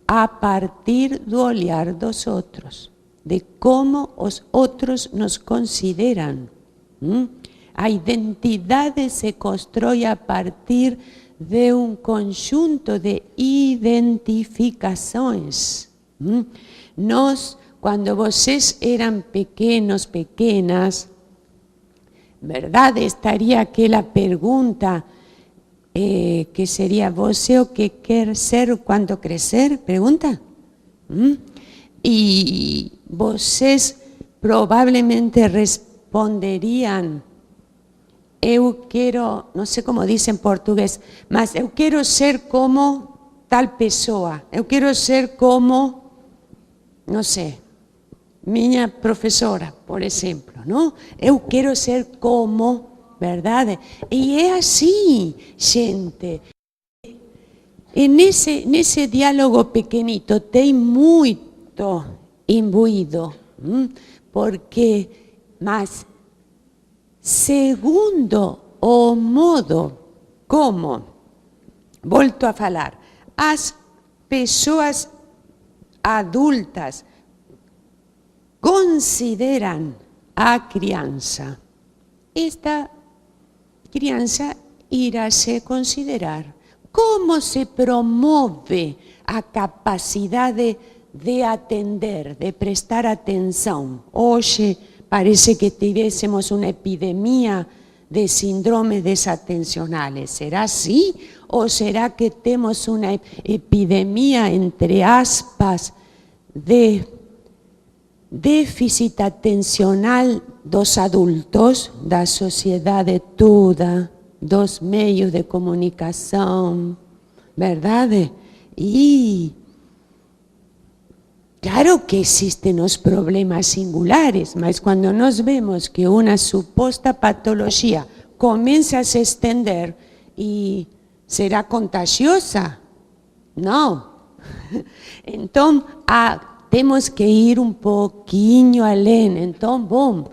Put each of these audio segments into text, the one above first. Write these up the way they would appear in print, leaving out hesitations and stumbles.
a partir do olhar dos outros, de como os outros nos consideram. A identidade se constrói a partir de um conjunto de identificações. Nós, quando vocês eram pequenos, pequenas, verdade, estaria aquela pergunta que seria: você o que quer ser quando crescer? Pergunta? E vocês provavelmente responderiam: eu quero, não sei como dizem em português, mas eu quero ser como tal pessoa, eu quero ser como, não sei, minha professora, por exemplo, não? Eu quero ser como, verdade? E é assim, gente. E nesse diálogo pequenito tem muito imbuído, porque, mas segundo o modo como, volto a falar, as pessoas adultas consideram a criança, esta criança irá se considerar. Como se promove a capacidade de atender, de prestar atenção? Hoje parece que tivéssemos uma epidemia de síndromes desatencionais. Será assim? Ou será que temos uma epidemia, entre aspas, de déficit atencional dos adultos, da sociedade toda, dos meios de comunicação, verdade? E claro que existem os problemas singulares, mas quando nós vemos que uma suposta patologia começa a se estender e será contagiosa, não. Então, temos que ir um pouquinho além. Então, bom,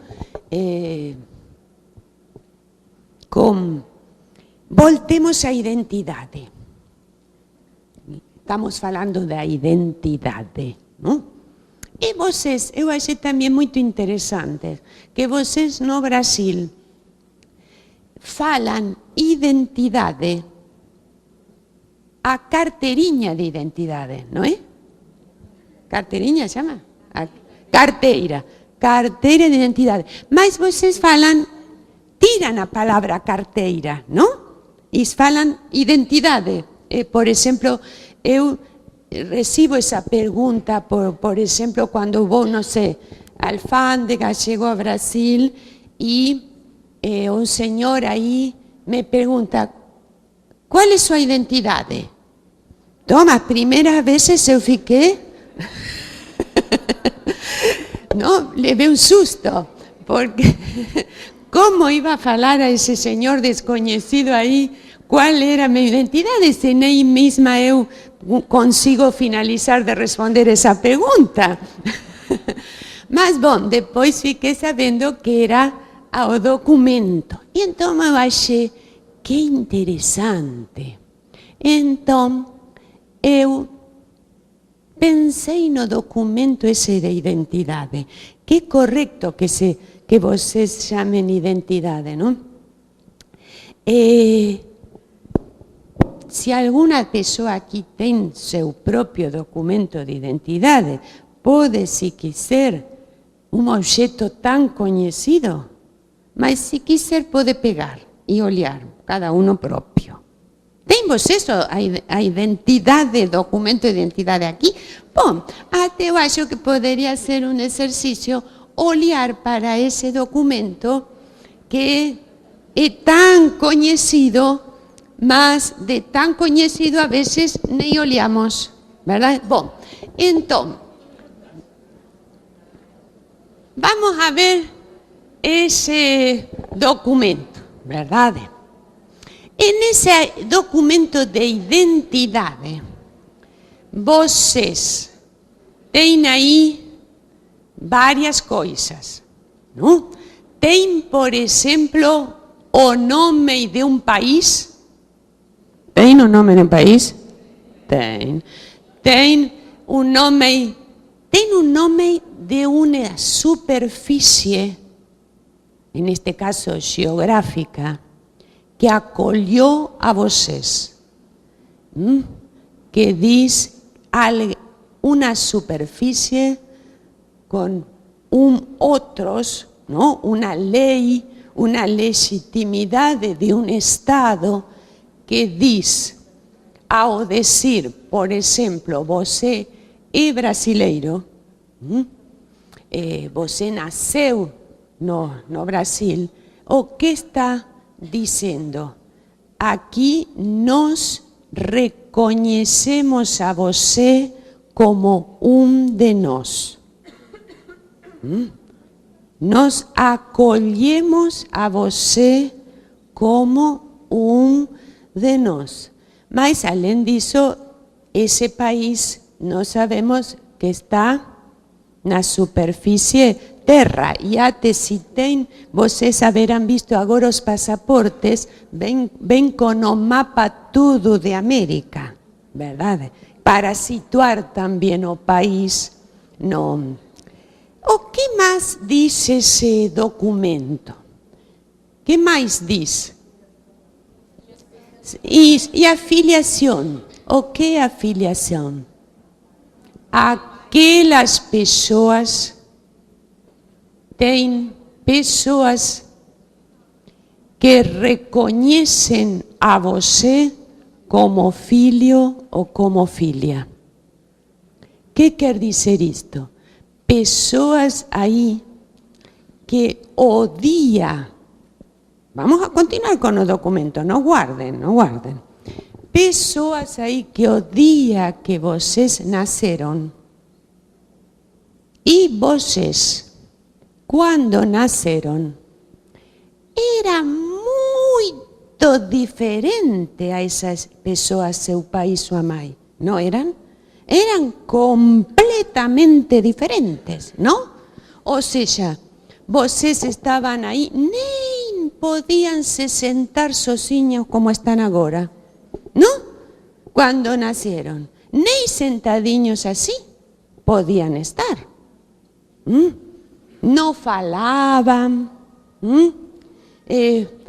voltemos à identidade. Estamos falando da identidade, não? E vocês, eu achei também muito interessante que vocês no Brasil falam identidade, a carteirinha de identidade, não é? Carteirinha chama? Carteira de identidade. Mas vocês falam, tiram a palavra carteira, não? E falam identidade. Por exemplo, eu recebo essa pergunta, por exemplo, quando vou, não sei, alfândega, chego ao Brasil e um senhor aí me pergunta: qual é sua identidade? Toma, as primeiras vezes eu fiquei... não, levei um susto, porque como iba a falar a esse senhor desconhecido aí qual era a minha identidade, se nem mesma eu consigo finalizar de responder essa pergunta. Mas, bom, depois fiquei sabendo que era o documento. E então eu achei que interessante. Então, eu pensei no documento esse de identidade. Que correto que vocês chamem identidade, não? Se alguma pessoa aqui tem seu próprio documento de identidade, pode, se quiser, um objeto tão conhecido, mas se quiser pode pegar e olhar, cada um próprio. Tem vocês a identidade, documento de identidade aqui? Bom, até eu acho que poderia ser um exercício olhar para esse documento que é tão conhecido, mas de tão conhecido a vezes nem olhamos, verdade? Bom, então, vamos a ver esse documento, verdade? E nesse documento de identidade, vocês têm aí várias coisas, não? Tem, por exemplo, o nome de um país. Tem o nome de um país? Tem um nome de uma superfície, neste caso geográfica, que acolheu a vocês, que diz uma superfície com outros, não? Uma lei, uma legitimidade de um Estado que diz, ao dizer, por exemplo, você é brasileiro, você nasceu no Brasil, o que está dizendo? Aqui nós reconhecemos a você como um de nós. Nós acolhemos a você como um de nós. Mas, além disso, esse país, nós sabemos que está na superfície terra. E até se tem, vocês haverão visto agora os passaportes, vem com o mapa tudo de América, verdade? Para situar também o país no... O que mais diz esse documento? O que mais diz? E a filiação? O que é a filiação? Aquelas pessoas, tem pessoas que reconhecem a você como filho ou como filha. O que quer dizer isto? Pessoas aí que odiam. Vamos a continuar com o documento, não guardem. Pessoas aí que odiam que vocês nasceram. E vocês, quando nasceram, era muito diferente a essas pessoas, seu pai e sua mãe, não eram? Eram completamente diferentes, não? Ou seja, vocês estavam aí, nem podiam se sentar sozinhos como estão agora, não? Quando nasceram, nem sentadinhos assim podiam estar. Não falavam,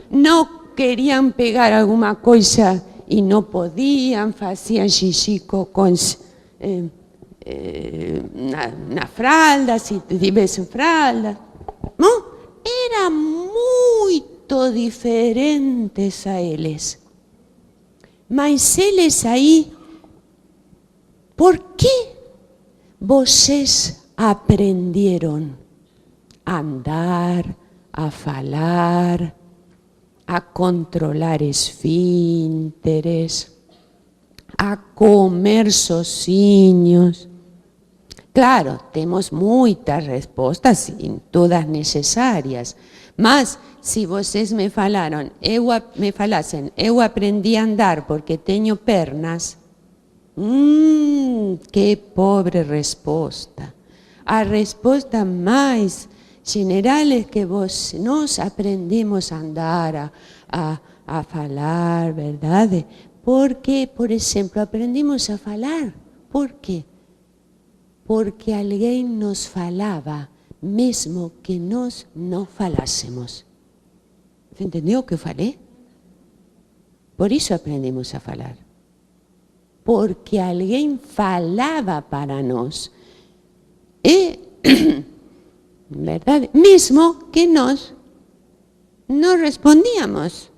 não queriam pegar alguma coisa e não podiam, faziam xixi com na fralda, se tivesse fralda, não? Eram muito diferentes a eles. Mas eles aí, por que vocês aprenderam a andar, a falar, a controlar esfínteres, a comer sozinhos? Claro, temos muitas respostas, e todas necessárias, mas se vocês me falassem, eu aprendi a andar porque tenho pernas, que pobre resposta. A resposta mais general é que nós aprendemos a andar, a falar, verdade? Porque, por exemplo, aprendemos a falar. Por quê? Porque alguém nos falava, mesmo que nós não falássemos. Você entendeu o que eu falei? Por isso aprendemos a falar. Porque alguém falava para nós. E, verdade? Mesmo que nós não respondíamos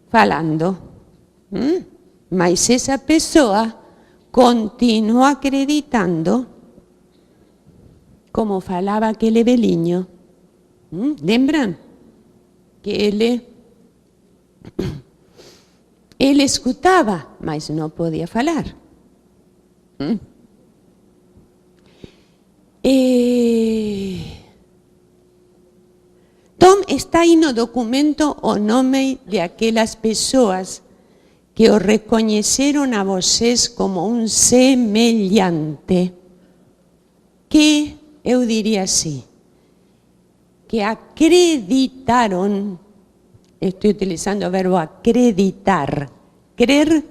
falando. Mas essa pessoa continua acreditando, como falava aquele velhinho. Lembram? Que ele escutava, mas não podia falar. Então, está aí no documento o nome de aquelas pessoas que o reconheceram a vocês como um semelhante, que eu diria assim, que acreditaram, estou utilizando o verbo acreditar, crer,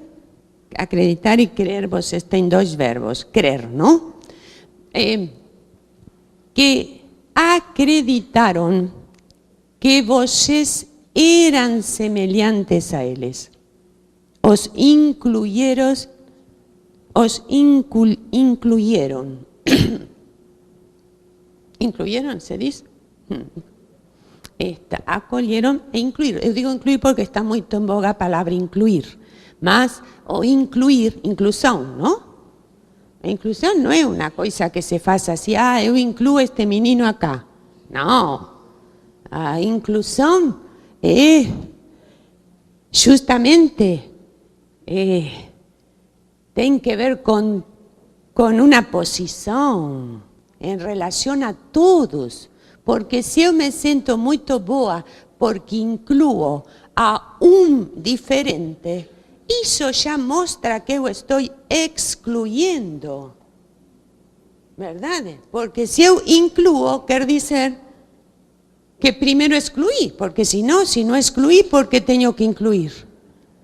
acreditar e crer, vocês têm dois verbos, crer, não? Que acreditaram que vocês eram semelhantes a eles. Os incluyeron. ¿Incluyeron, se dice? Acolheram e incluir. Eu digo incluir porque está muito em voga a palavra incluir. Mas o incluir, inclusão, não? A inclusão não é uma coisa que se faça assim, eu incluo este menino acá. Não. A inclusão é justamente tem que ver com uma posição em relação a todos. Porque se eu me sinto muito boa porque incluo a diferente, isso já mostra que eu estou excluyendo. Verdade? Porque se eu incluo, quer dizer que primeiro excluí, porque se não excluí, por que tenho que incluir?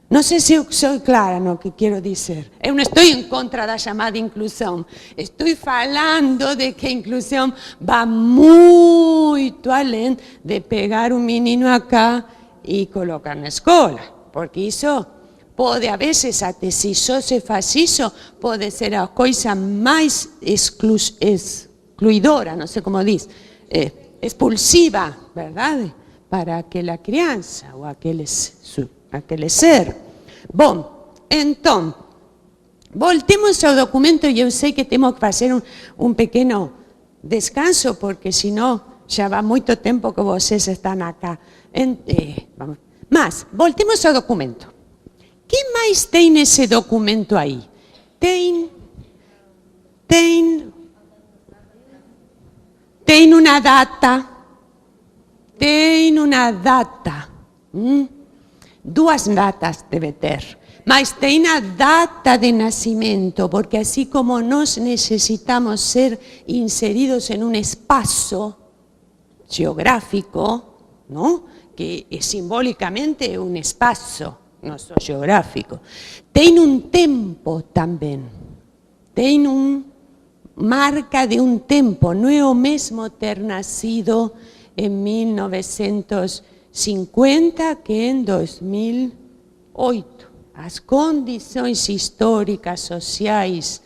Não sei se eu sou clara no que quero dizer. Eu não estou em contra da chamada inclusão. Estou falando de que a inclusão vai muito além de pegar um menino acá e colocar na escola. Porque isso pode, a vezes, até se só se faz isso, pode ser a coisa mais excluidora, não sei como diz, expulsiva, verdade? Para aquela criança ou aquele ser. Bom, então, voltemos ao documento e eu sei que temos que fazer um pequeno descanso, porque senão já vai muito tempo que vocês estão acá. Mas, voltemos ao documento. O que mais tem nesse documento aí? Tem uma data. Tem uma data. Duas datas deve ter, mas tem a data de nascimento, porque assim como nós necessitamos ser inseridos em um espaço geográfico, não? Que simbolicamente é um espaço nosso geográfico, tem um tempo também, tem marca de um tempo, não é o mesmo ter nascido em 1950 que em 2008. As condições históricas, sociais,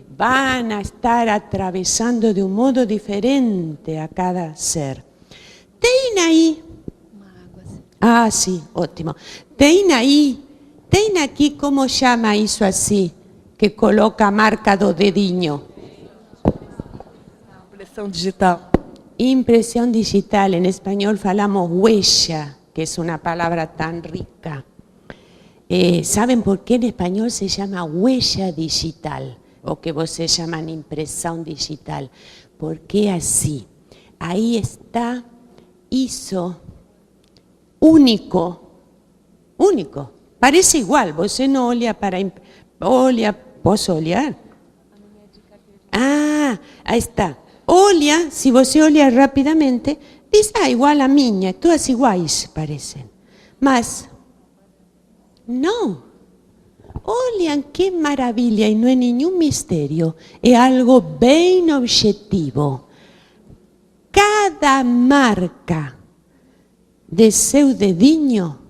vão estar atravessando de um modo diferente a cada ser. Tem aí... sim, ótimo. Tem aqui, como chama isso assim, que coloca a marca do dedinho? Impressão digital. Impresión digital, en español falamos huella, que es una palabra tan rica. ¿Saben por qué en español se llama huella digital? O que vocês llaman impresión digital. Porque así, ahí está isso único, parece igual, você não olha para... posso olhar? Aí está. Olha, se você olhar rapidamente, diz, igual a minha, todas iguais parecem. Mas, não. Olhem que maravilha, e não é nenhum mistério, é algo bem objetivo. Cada marca de seu dedinho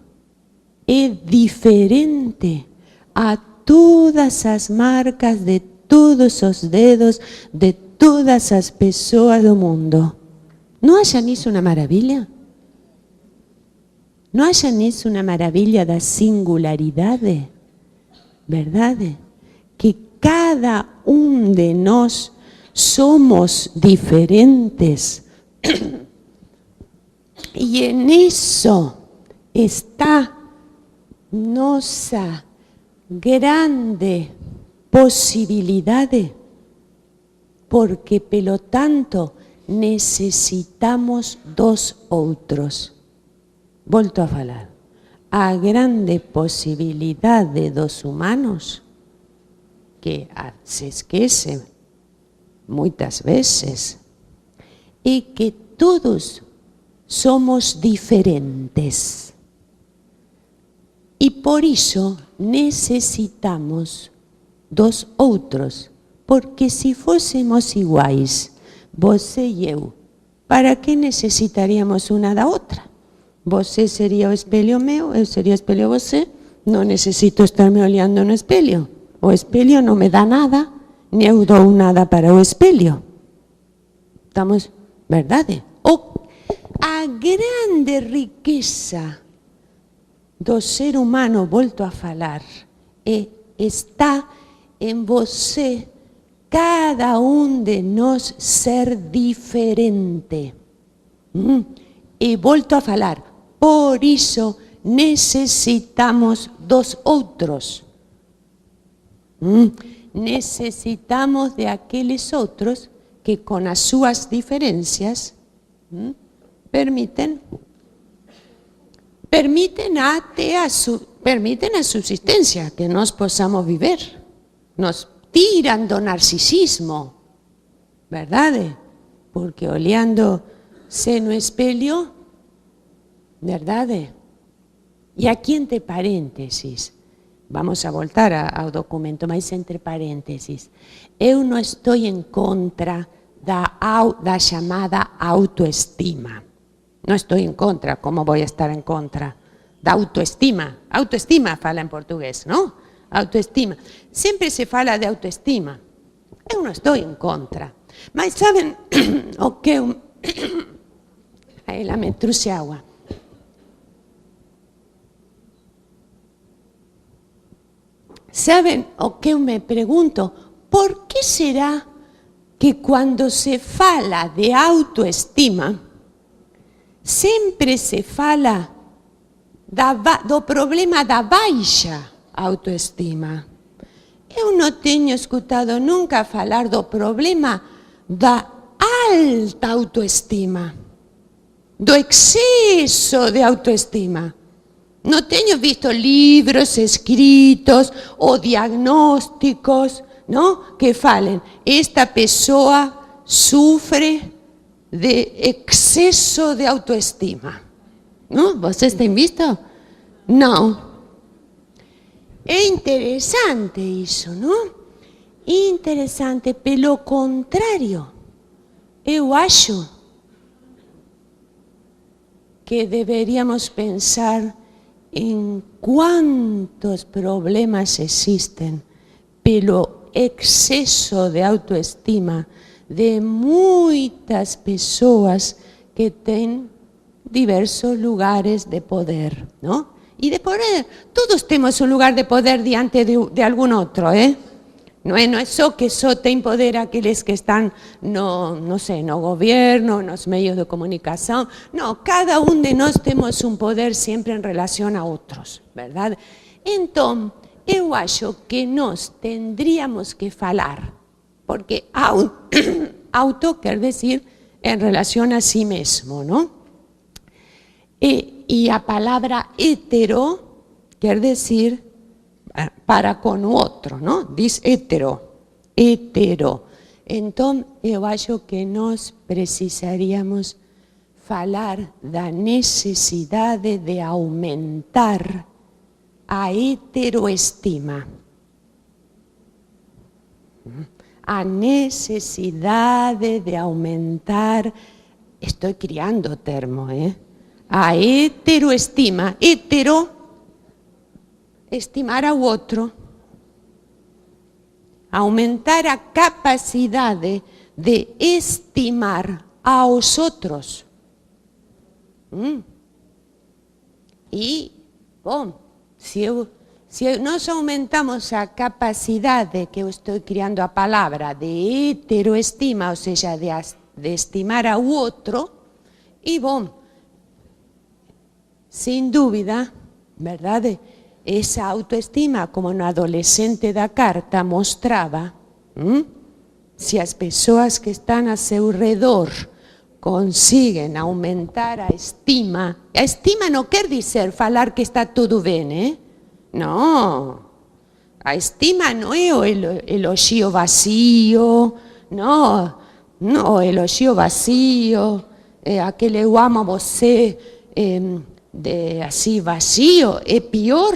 é diferente a todas as marcas de todos os dedos de todas as pessoas do mundo. Não acham isso uma maravilha? Não acham isso uma maravilha da singularidade? Verdade? Que cada de nós somos diferentes. E em isso está nossa grande possibilidade, porque, pelo tanto, necessitamos dos outros. Volto a falar. A grande possibilidade dos humanos, que se esquece muitas vezes, é que todos somos diferentes. E por iso necesitamos dos outros, porque se fósemos iguais, você e eu, para que necesitaríamos unha da outra? Você sería o espelho meu, eu sería o espelho você, non necesito estarme olhando no espelho. O espelho non me dá nada, ni eu dou nada para o espelho. Estamos, verdade? A grande riqueza do ser humano, volto a falar, está en você, cada un de nós ser diferente. E volto a falar, por iso necesitamos dos outros. Necesitamos de aqueles outros que con as súas diferencias permiten a subsistencia, que nós possamos viver. Nos tiran do narcisismo, verdade? Porque olhando-se no espelho, verdade? E aqui entre paréntesis, vamos a voltar ao documento, mas entre paréntesis, eu não estou em contra da chamada autoestima. Não estou em contra, como vou estar em contra da autoestima? Autoestima fala em português, não? Autoestima. Sempre se fala de autoestima. Eu não estou em contra. Mas sabem o que eu... Aí lá me trouxe água. Sabem o que eu me pergunto? Por que será que quando se fala de autoestima, sempre se fala do problema da baixa autoestima? Eu não tenho escutado nunca falar do problema da alta autoestima, do excesso de autoestima. Não tenho visto livros escritos ou diagnósticos, não, que falem, esta pessoa sofre de excesso de autoestima. Não? Vocês têm visto? Não. É interessante isso, não? Interessante, pelo contrário, eu acho que deveríamos pensar em quantos problemas existem pelo excesso de autoestima de muitas pessoas que têm diversos lugares de poder, não? E de poder, todos temos um lugar de poder diante de algum outro, Não é só que só tem poder aqueles que estão no governo, nos meios de comunicação. Não, cada um de nós temos um poder sempre em relação a outros, verdade? Então, eu acho que nós tendríamos que falar, porque auto quer dizer em relação a si mesmo, não? E a palavra hetero quer dizer para com o outro, não? Diz hetero. Então, eu acho que nós precisaríamos falar da necessidade de aumentar a heteroestima. A necessidade de aumentar, estou criando o termo, a heteroestima. Hetero, estimar ao outro. Aumentar a capacidade de estimar aos outros. E, bom, se nós aumentamos a capacidade, que eu estou criando a palavra, de heteroestima, ou seja, de estimar ao outro, e bom, sem dúvida, verdade? Essa autoestima, como no adolescente da carta mostrava, se as pessoas que estão a seu redor conseguem aumentar a estima não quer dizer falar que está tudo bem, Não. A estima não é o elogio vazio, não, o elogio vazio, aquele eu amo você, assim vazio, é pior.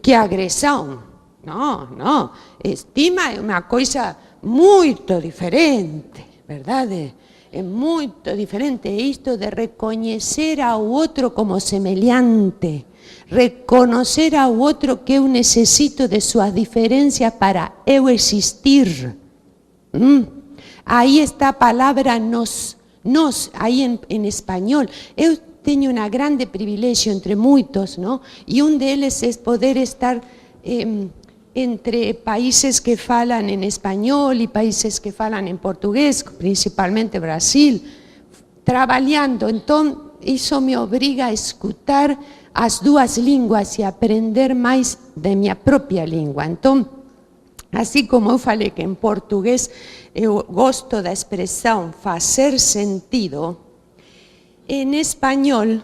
que agressão. Não. Estima é uma coisa muito diferente, verdade? É muito diferente isto de reconhecer ao outro como semelhante, reconhecer ao outro que eu necessito de suas diferenças para eu existir. Aí está a palavra nos, aí em espanhol. Eu tenho um grande privilégio entre muitos, não? E deles é poder estar entre países que falam em espanhol e países que falam em português, principalmente Brasil, trabalhando. Então, isso me obriga a escutar as duas línguas e aprender mais de minha própria língua. Então, assim como eu falei que em português eu gosto da expressão fazer sentido, em espanhol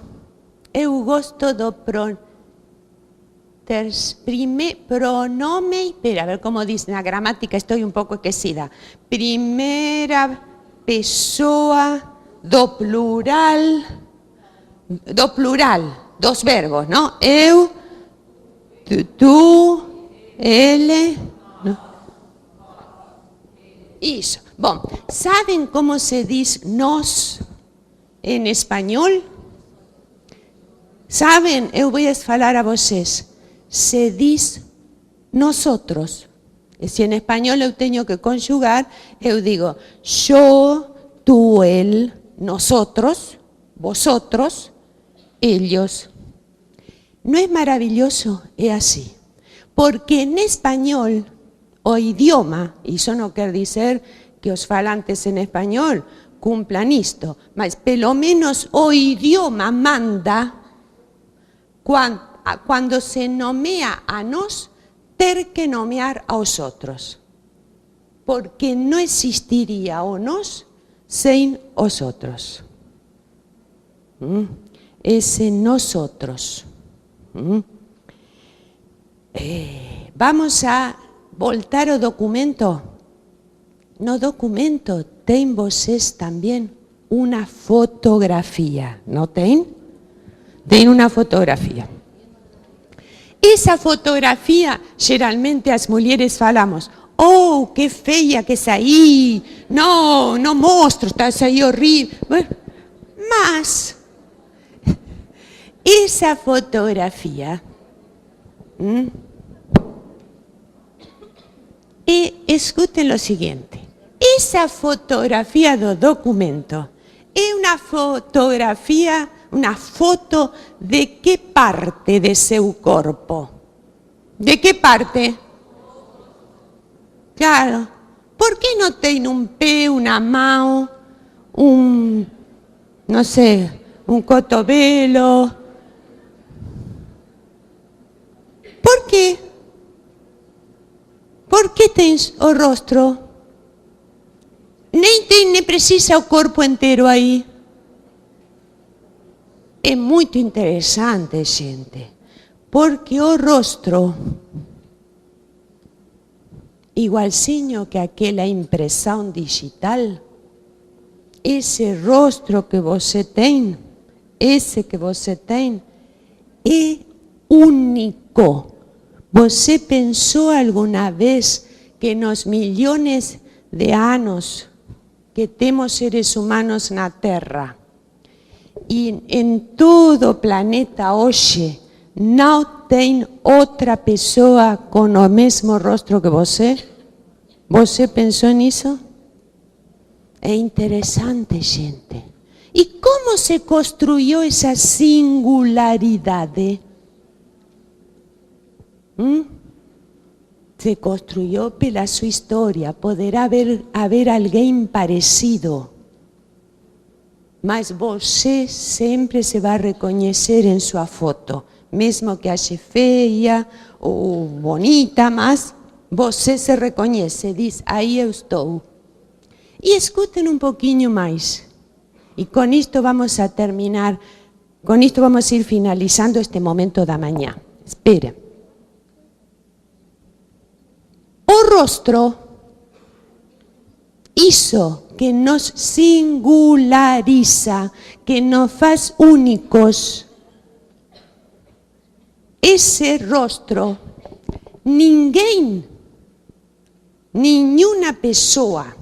eu gosto do pronome, espera, a ver como dice, na gramática estoy un pouco esquecida. Primeira pessoa do plural, dos verbos, não? Eu, tu, ele. Não? Isso. Bom, sabem como se diz nós em espanhol? Sabem? Eu vou falar a vocês. Se diz nosotros. Si en español eu tenho que conjugar, eu digo yo, tú, él, nosotros, vosotros, ellos. ¿No es maravilloso? Es así. Porque en español, o idioma, y eso no quiere decir que os falantes en español cumplan esto, mas pelo menos o idioma manda cuando se nomea a nos, ter que nomear a os outros. Porque no existiría o nos sin os outros. Ese nosotros. Vamos a voltar ao documento. No documento ten vocês también una fotografía, ¿no ten? Ten una fotografía. Esa fotografía, geralmente as mulheres falamos, oh, que feia que saí, no mostro, estás aí horrível. Bueno, mas, esa fotografía, escuchen lo siguiente, esa fotografía do documento é uma fotografía, una foto de que parte de seu corpo? De que parte? Claro. Por que não tem um pé, uma mão, não sei, um cotovelo? Por quê? Por que tens o rosto? Nem precisa o corpo inteiro aí. É muito interessante, gente, porque o rosto, igualzinho que aquela impressão digital, esse rosto que você tem, é único. Você pensou alguma vez que nos milhões de anos que temos seres humanos na Terra, e em todo o planeta hoje não tem outra pessoa com o mesmo rosto que você? Você pensou nisso? É interessante, gente. E como se construiu essa singularidade? Se construiu pela sua história. Poderá haver alguém parecido, mas você sempre se vai reconhecer em sua foto, mesmo que ache feia ou bonita, mas você se reconhece, diz, aí eu estou. E escutem um pouquinho mais, e com isto vamos a terminar, com isto vamos a ir finalizando este momento da manhã. Espera. O rostro, isso que nos singulariza, que nos faz únicos, esse rostro, ninguém, nenhuma pessoa,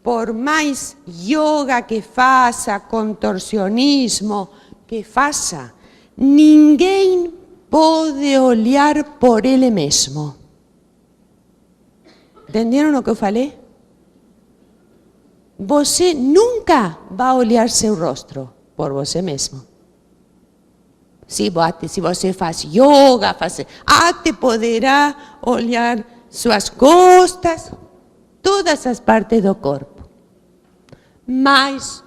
por mais yoga que faça, contorcionismo que faça, ninguém pode olhar por ele mesmo. Entenderam o que eu falei? Você nunca vai olhar seu rosto por você mesmo. Se você faz yoga, até poderá olhar suas costas, todas as partes do corpo. Mas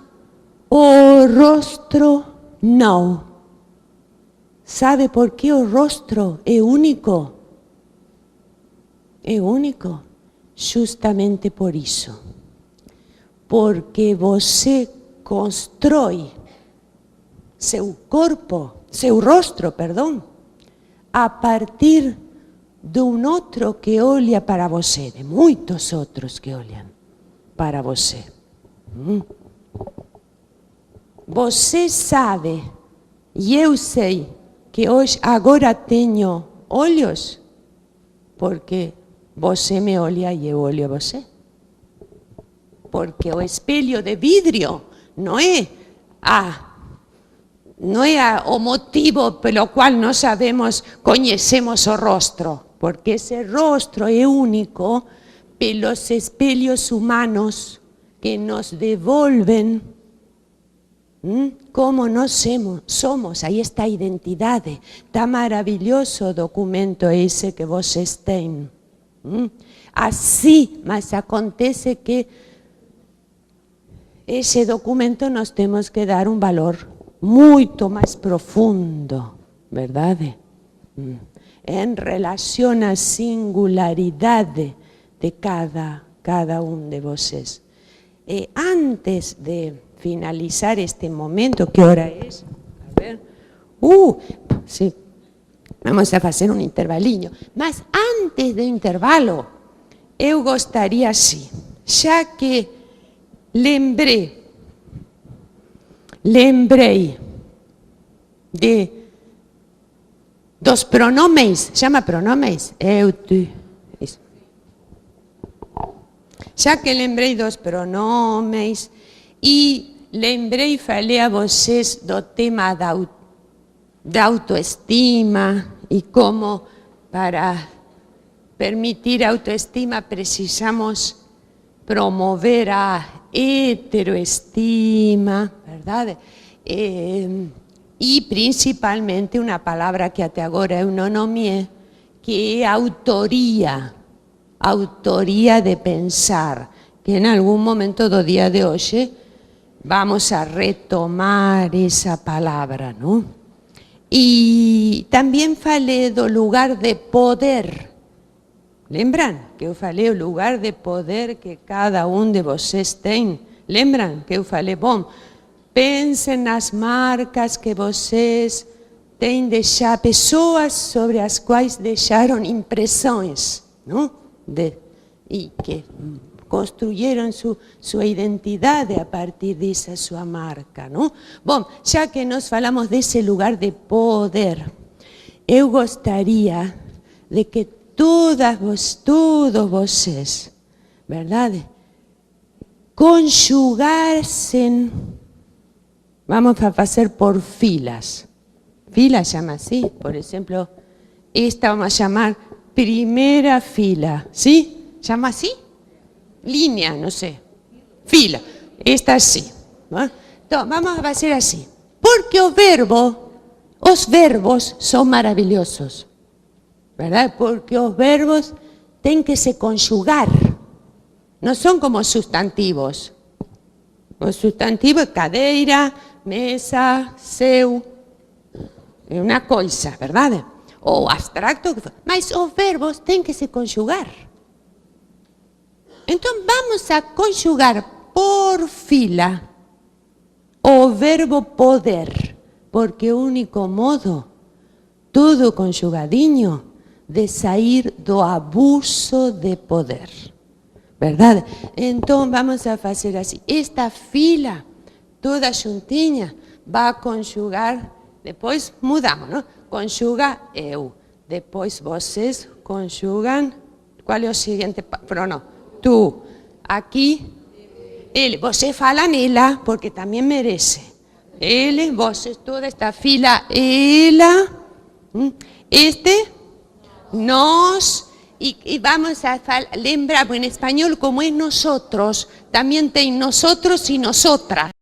o rosto não. Sabe por que o rosto é único? É único justamente por isso. Porque você constrói seu rosto, a partir de um outro que olha para você, de muitos outros que olham para você. Você sabe, e eu sei, que hoje, agora tenho olhos, porque você me olha e eu olho você. Porque o espelho de vidro não é o motivo pelo qual nós conhecemos o rosto, porque esse rosto é único pelos espelhos humanos que nos devolvem como nós somos. Aí está a identidade. Está maravilhoso o documento esse que vocês têm. Assim, mas acontece que esse documento nós temos que dar um valor muito mais profundo, verdade? Em relação à singularidade de cada um de vocês. E antes de finalizar este momento, que hora é? A ver. Sim. Vamos a fazer um intervalinho. Mas antes do intervalo, eu gostaria assim, já que lembrei dos pronomes, chama pronomes? Eu, tu, isso. Já que lembrei dos pronomes e lembrei e falei a vocês do tema da autoestima e como para permitir a autoestima precisamos promover a heteroestima, verdade? E principalmente uma palavra que até agora eu não nomeei, que é autoria de pensar, que em algum momento do dia de hoje vamos a retomar essa palavra, não? E também falei do lugar de poder. Lembram que eu falei o lugar de poder que cada um de vocês tem? Lembram que eu falei, bom, pensem nas marcas que vocês têm deixado, pessoas sobre as quais deixaram impressões, não? E que construíram sua identidade a partir dessa sua marca, não? Bom, já que nós falamos desse lugar de poder, eu gostaria de que todos vocês, verdade, conjugassem, vamos a fazer por filas. Fila chama assim, por exemplo, esta vamos a chamar primeira fila, ¿sí? ¿Chama assim? Linha, não sei. Fila, esta assim. ¿No? Então, vamos a fazer assim. Porque os verbos são maravilhosos. ¿Verdad? Porque os verbos têm que se conjugar. Não são como sustantivos. O sustantivo é cadeira, mesa, seu. É uma coisa, verdade? Ou abstracto. Mas os verbos têm que se conjugar. Então vamos a conjugar por fila o verbo poder. Porque é o único modo, tudo conjugadinho, de sair do abuso de poder, verdade? Então vamos a fazer assim, esta fila toda juntinha vai conjugar, depois mudamos, não? conjuga eu. Depois vocês conjugam, qual é o seguinte pronom? Tu, aqui, ele. Você fala nela, porque também merece. Ele, vocês, toda esta fila, ela, este, nós, y vamos a lembrar, en español como es nosotros, también tem nosotros y nosotras.